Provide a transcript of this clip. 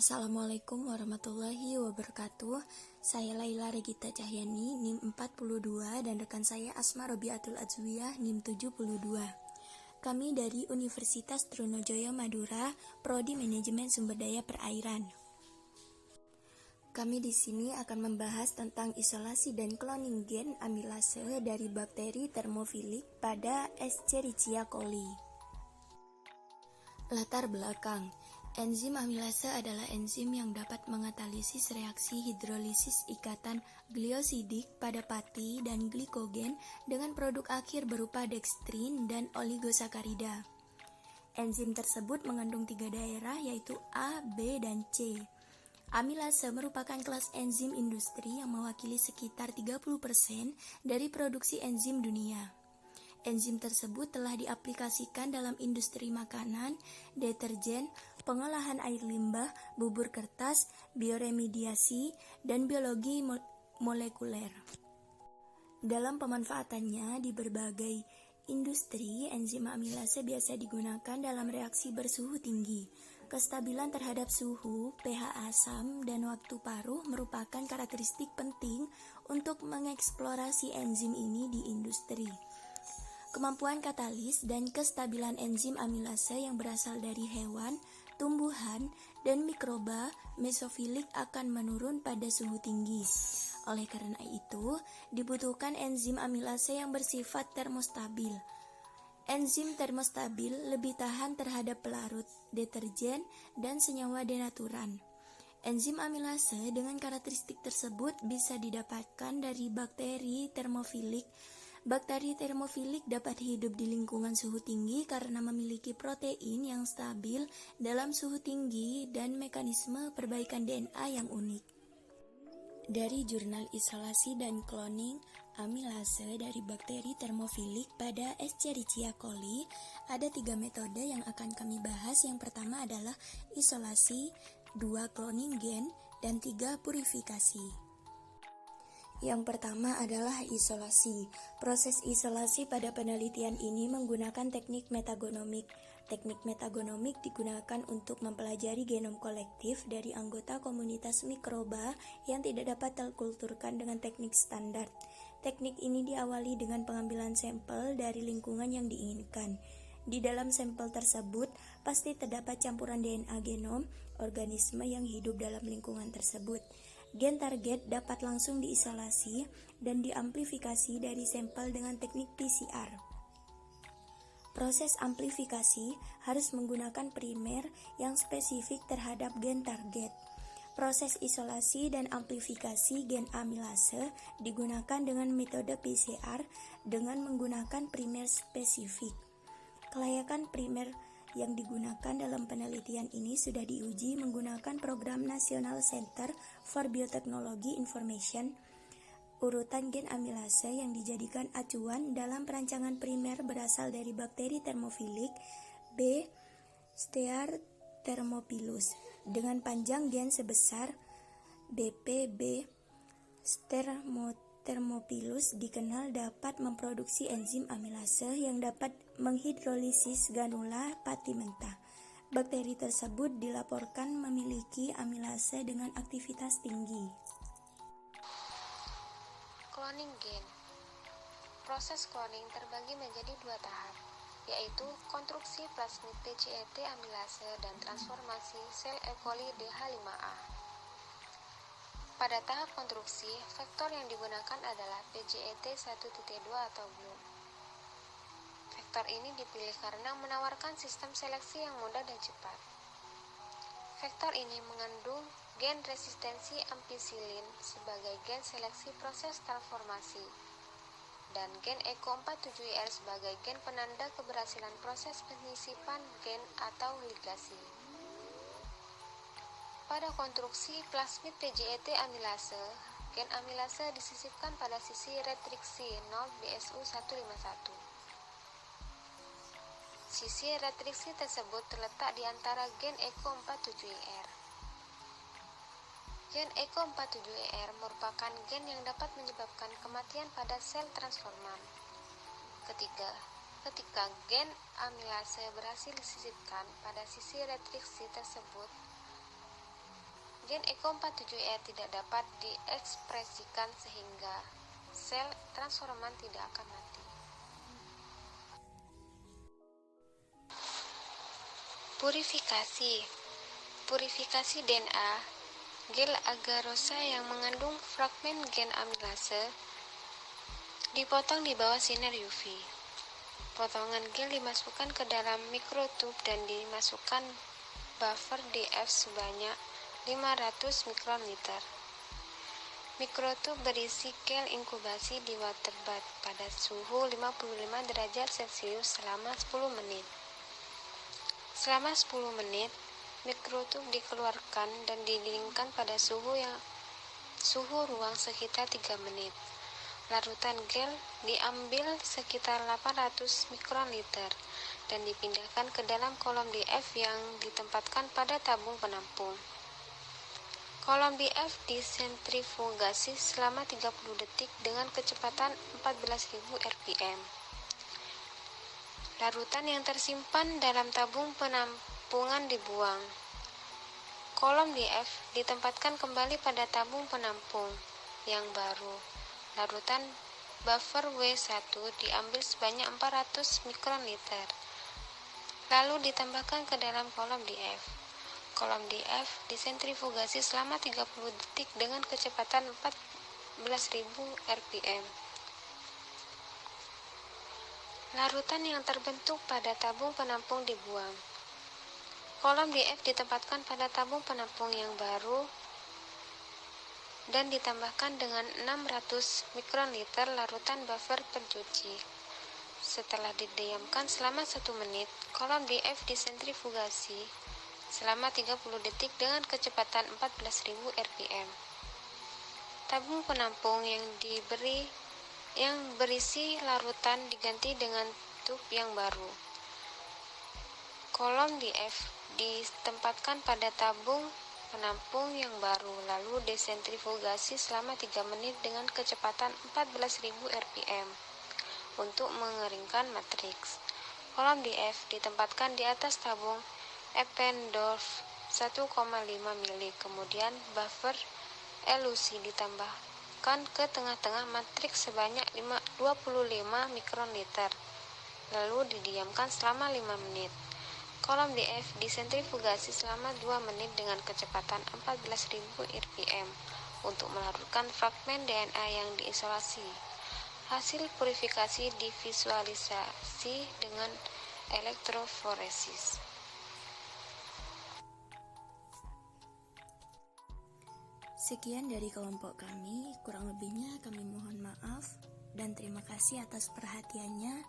Assalamualaikum warahmatullahi wabarakatuh. Saya Laila Regita Cahyani, NIM 42 dan rekan saya Asma Robiatul Adzwiyah, NIM 72. Kami dari Universitas Trunojoyo Madura, Prodi Manajemen Sumber Daya Perairan. Kami di sini akan membahas tentang isolasi dan cloning gen amilase dari bakteri termofilik pada Escherichia coli. Latar belakang. Enzim amilase adalah enzim yang dapat mengatalisis reaksi hidrolisis ikatan gliosidik pada pati dan glikogen dengan produk akhir berupa dekstrin dan oligosakarida. Enzim tersebut mengandung 3 daerah yaitu A, B, dan C. Amilase merupakan kelas enzim industri yang mewakili sekitar 30% dari produksi enzim dunia. Enzim tersebut telah diaplikasikan dalam industri makanan, deterjen, pengolahan air limbah, bubur kertas, bioremediasi, dan biologi molekuler. Dalam pemanfaatannya di berbagai industri, enzim amilase biasa digunakan dalam reaksi bersuhu tinggi. Kestabilan terhadap suhu, pH asam, dan waktu paruh merupakan karakteristik penting untuk mengeksplorasi enzim ini di industri. Kemampuan katalis dan kestabilan enzim amilase yang berasal dari hewan, tumbuhan, dan mikroba mesofilik akan menurun pada suhu tinggi. Oleh karena itu, dibutuhkan enzim amilase yang bersifat termostabil. Enzim termostabil lebih tahan terhadap pelarut, deterjen, dan senyawa denaturan. Enzim amilase dengan karakteristik tersebut bisa didapatkan dari bakteri termofilik. Bakteri termofilik dapat hidup di lingkungan suhu tinggi karena memiliki protein yang stabil dalam suhu tinggi dan mekanisme perbaikan DNA yang unik. Dari jurnal isolasi dan cloning amilase dari bakteri termofilik pada Escherichia coli, ada 3 metode yang akan kami bahas. Yang pertama adalah isolasi, 2 cloning gen, dan 3 purifikasi. Yang pertama adalah isolasi. Proses isolasi pada penelitian ini menggunakan teknik metagenomik. Teknik metagenomik digunakan untuk mempelajari genom kolektif dari anggota komunitas mikroba yang tidak dapat terkulturkan dengan teknik standar. Teknik ini diawali dengan pengambilan sampel dari lingkungan yang diinginkan. Di dalam sampel tersebut pasti terdapat campuran DNA genom organisme yang hidup dalam lingkungan tersebut. Gen target dapat langsung diisolasi dan diamplifikasi dari sampel dengan teknik PCR. Proses amplifikasi harus menggunakan primer yang spesifik terhadap gen target. Proses isolasi dan amplifikasi gen amilase digunakan dengan metode PCR dengan menggunakan primer spesifik. Kelayakan primer yang digunakan dalam penelitian ini sudah diuji menggunakan program National Center for Biotechnology Information. Urutan gen amilase yang dijadikan acuan dalam perancangan primer berasal dari bakteri termofilik B. Stearthermophilus dengan panjang gen sebesar BPB. Stearthermophilus dikenal dapat memproduksi enzim amilase yang dapat menghidrolisis granula pati mentah. Bakteri tersebut dilaporkan memiliki amilase dengan aktivitas tinggi. Cloning gen. Proses cloning terbagi menjadi 2 tahap, yaitu konstruksi plasmid PGET amilase dan transformasi sel E. coli DH5A. Pada tahap konstruksi, vektor yang digunakan adalah PGET 1.2 atau BLOOM. Vektor ini dipilih karena menawarkan sistem seleksi yang mudah dan cepat. Vektor ini mengandung gen resistensi ampicillin sebagai gen seleksi proses transformasi dan gen ECO47IR sebagai gen penanda keberhasilan proses penyisipan gen atau ligasi. Pada konstruksi plasmid PGET amilase, gen amilase disisipkan pada sisi retriksi 0BSU151. Sisi retriksi tersebut terletak di antara gen ECO47IR. Gen ECO47IR merupakan gen yang dapat menyebabkan kematian pada sel transforman. Ketika gen amilase berhasil disisipkan pada sisi retriksi tersebut, gen ECO47R tidak dapat diekspresikan sehingga sel transforman tidak akan mati. Purifikasi DNA gel agarosa yang mengandung fragmen gen amilase dipotong di bawah sinar UV. Potongan gel dimasukkan ke dalam mikrotub dan dimasukkan buffer DF sebanyak 500 mikroliter. Mikrotub berisi gel inkubasi di water bath pada suhu 55 derajat Celcius selama 10 menit. Selama 10 menit, mikrotub dikeluarkan dan didinginkan pada suhu ruang sekitar 3 menit. Larutan gel diambil sekitar 800 mikroliter dan dipindahkan ke dalam kolom DF yang ditempatkan pada tabung penampung. Kolom DF disentrifugasi selama 30 detik dengan kecepatan 14.000 rpm. Larutan yang tersimpan dalam tabung penampungan dibuang. Kolom DF ditempatkan kembali pada tabung penampung yang baru. Larutan buffer W1 diambil sebanyak 400 mikroliter, lalu ditambahkan ke dalam kolom DF. Kolom DF disentrifugasi selama 30 detik dengan kecepatan 14.000 rpm. Larutan yang terbentuk pada tabung penampung dibuang. Kolom DF ditempatkan pada tabung penampung yang baru dan ditambahkan dengan 600 mikroliter larutan buffer pencuci. Setelah didiamkan selama 1 menit, kolom DF disentrifugasi selama 30 detik dengan kecepatan 14.000 rpm. Tabung penampung yang berisi larutan diganti dengan tub yang baru. Kolom DF ditempatkan pada tabung penampung yang baru, lalu desentrifugasi selama 3 menit dengan kecepatan 14.000 rpm untuk mengeringkan matriks. Kolom DF ditempatkan di atas tabung Eppendorf 1,5 mili, kemudian buffer elusi ditambahkan ke tengah-tengah matriks sebanyak 25 mikroliter, lalu didiamkan selama 5 menit. Kolom DF disentrifugasi selama 2 menit dengan kecepatan 14.000 rpm untuk melarutkan fragmen DNA yang diisolasi. Hasil purifikasi divisualisasi dengan elektroforesis. Sekian dari kelompok kami, kurang lebihnya kami mohon maaf dan terima kasih atas perhatiannya.